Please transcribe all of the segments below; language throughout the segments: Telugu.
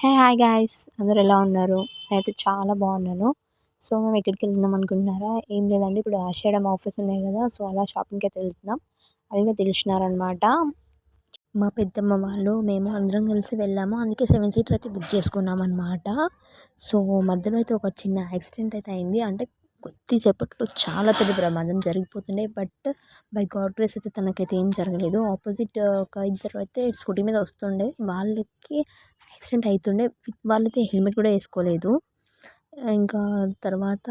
హాయ్ గైస్ అందరూ ఎలా ఉన్నారు? నేనైతే చాలా బాగున్నాను. సో మేము ఎక్కడికి వెళ్తున్నాం అనుకుంటున్నారా? ఏం లేదండి, ఇప్పుడు ఆషాఢం ఆఫర్స్ ఉన్నాయి కదా, సో అలా షాపింగ్కి అయితే వెళ్తున్నాం. అది కూడా తెలిసినారనమాట. మా పెద్దమ్మ వాళ్ళు మేము అందరం కలిసి వెళ్ళాము, అందుకే 7 సీటర్ అయితే బుక్ చేసుకున్నాం అనమాట. సో మధ్యలో అయితే ఒక చిన్న యాక్సిడెంట్ అయితే అయింది. అంటే కొద్దిసేపట్లో చాలా పెద్ద ప్రమాదం జరిగిపోతుండే, బట్ బై గాడ్ గ్రేస్ అయితే తనకైతే ఏం జరగలేదు. ఆపోజిట్ ఒక ఇద్దరు అయితే స్కూటీ మీద వస్తుండే, వాళ్ళకి యాక్సిడెంట్ అవుతుండే. వాళ్ళైతే హెల్మెట్ కూడా వేసుకోలేదు. ఇంకా తర్వాత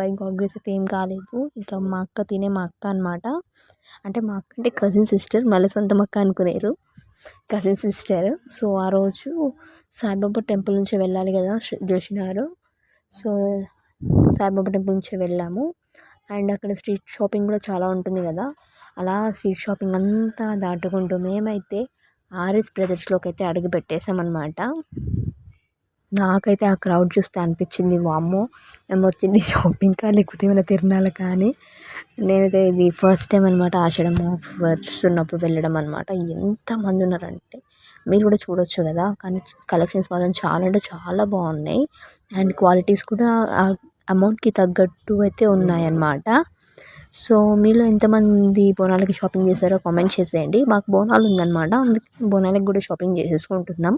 బై గాడ్ గ్రేస్ అయితే ఏం కాలేదు. ఇంకా మా అక్క అనమాట. అంటే మా అక్క అంటే కజిన్ సిస్టర్, మళ్ళీ సొంతం అక్క అనుకునేరు, కజిన్ సిస్టర్. సో ఆ రోజు సాయిబాబా టెంపుల్ నుంచి వెళ్ళాలి కదా దిల్షుఖ్నగర్. సో సాయిబాబా టెంపుల్ నుంచి వెళ్ళాము. అండ్ అక్కడ స్ట్రీట్ షాపింగ్ కూడా చాలా ఉంటుంది కదా, అలా స్ట్రీట్ షాపింగ్ అంతా దాటుకుంటూ మేమైతే ఆర్ఎస్ బ్రదర్స్లోకి అయితే అడుగు పెట్టేసామన్నమాట. నాకైతే ఆ క్రౌడ్ చూస్తే అనిపించింది, వామ్మో మేము వచ్చింది షాపింగ్కా లేకపోతే ఏమైనా తిరణాలకా కానీ. నేనైతే ఇది ఫస్ట్ టైం అనమాట ఆషాఢం ఆఫర్స్ ఉన్నప్పుడు వెళ్ళడం అనమాట. ఎంతమంది ఉన్నారంటే మీరు కూడా చూడొచ్చు కదా, కానీ కలెక్షన్స్ మాత్రం చాలా అంటే చాలా బాగున్నాయి. అండ్ క్వాలిటీస్ కూడా ఆ అమౌంట్కి తగ్గట్టు అయితే ఉన్నాయన్నమాట. సో మీలో ఎంతమంది బోనాలకి షాపింగ్ చేశారో కామెంట్ చేసేయండి. మాకు బోనాలు ఉందన్నమాట, అందుకే బోనాలకి కూడా షాపింగ్ చేసేసుకుంటున్నాం.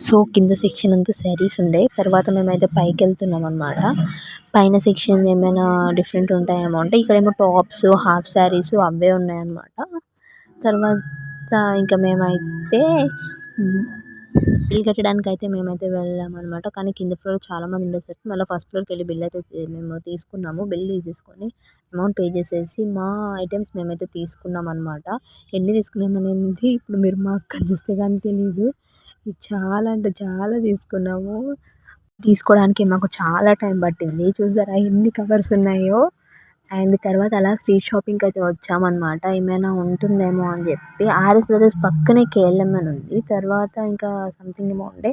సో కింద సెక్షన్ అంతా శారీస్ ఉండే, తర్వాత మేమైతే పైకి వెళ్తున్నాం అనమాట. పైన సెక్షన్ ఏమైనా డిఫరెంట్ ఉంటాయేమో అంటే ఇక్కడేమో టాప్స్, హాఫ్ శారీస్ అవే ఉన్నాయన్నమాట. తర్వాత ఇంకా మేమైతే బిల్ కట్టడానికి అయితే మేమైతే వెళ్ళామన్నమాట. కానీ కింద ఫ్లోర్ చాలామంది ఉండేసరికి మళ్ళీ ఫస్ట్ ఫ్లోర్కి వెళ్ళి బిల్ అయితే మేము తీసుకున్నాము. బిల్ తీసుకొని అమౌంట్ పే చేసేసి మా ఐటమ్స్ మేమైతే తీసుకున్నాం అనమాట. ఎన్ని తీసుకున్నామనేది ఇప్పుడు మీరు మా అక్కని చూస్తే కానీ తెలీదు. చాలా అంటే చాలా తీసుకున్నాము. తీసుకోవడానికి మాకు చాలా టైం పట్టింది. చూసారా ఎన్ని కవర్స్ ఉన్నాయో. అండ్ తర్వాత అలా స్ట్రీట్ షాపింగ్కి అయితే వచ్చామన్నమాట, ఏమైనా ఉంటుందేమో అని చెప్పి. ఆర్ఎస్ బ్రదర్స్ పక్కనే కేఎల్ఎం అని ఉంది. తర్వాత ఇంకా సంథింగ్ ఏమో ఉండే.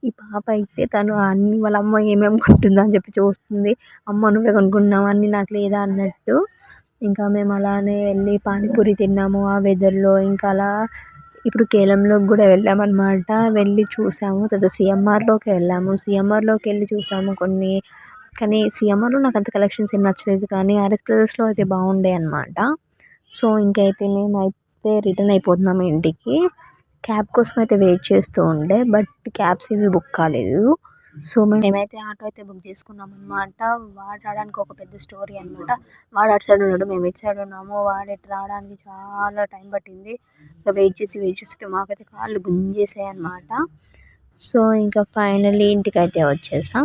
ఈ పాప అయితే తను అన్ని వాళ్ళ అమ్మ ఏమేమి కొంటుందో అని చెప్పి చూస్తుంది. అమ్మ నువ్వే కొనుక్కున్నావు అన్నీ నాకు లేదా అన్నట్టు. ఇంకా మేము అలానే వెళ్ళి పానీపూరి తిన్నాము ఆ వెదర్లో. ఇంకా అలా ఇప్పుడు కేఎల్ఎంలోకి కూడా వెళ్ళామన్నమాట. వెళ్ళి చూసాము. తర్వాత సిఎంఆర్లోకి వెళ్ళాము. సిఎంఆర్లోకి వెళ్ళి చూసాము కొన్ని, కానీ సిఎంఆర్లో నాకు అంత కలెక్షన్స్ ఏం నచ్చలేదు, కానీ ఆర్ఎస్ బ్రదర్స్లో అయితే బాగుండే అనమాట. సో ఇంకైతే మేమైతే రిటర్న్ అయిపోతున్నాము ఇంటికి. క్యాబ్ కోసం అయితే వెయిట్ చేస్తూ ఉండే, బట్ క్యాబ్స్ ఏవి బుక్ కాలేదు. సో మేమైతే ఆటో అయితే బుక్ చేసుకున్నాం అనమాట. వాడు రావడానికి ఒక పెద్ద స్టోరీ అనమాట. వాడు అటు సైడ్ ఉన్నాడు, మేము ఇటు సైడ్ ఉన్నాము. వాడు ఇటు రావడానికి చాలా టైం పట్టింది. ఇంకా వెయిట్ చేస్తే మాకైతే కాళ్ళు గుంజేసాయి అనమాట. సో ఇంకా ఫైనల్లీ ఇంటికి అయితే వచ్చేసాం.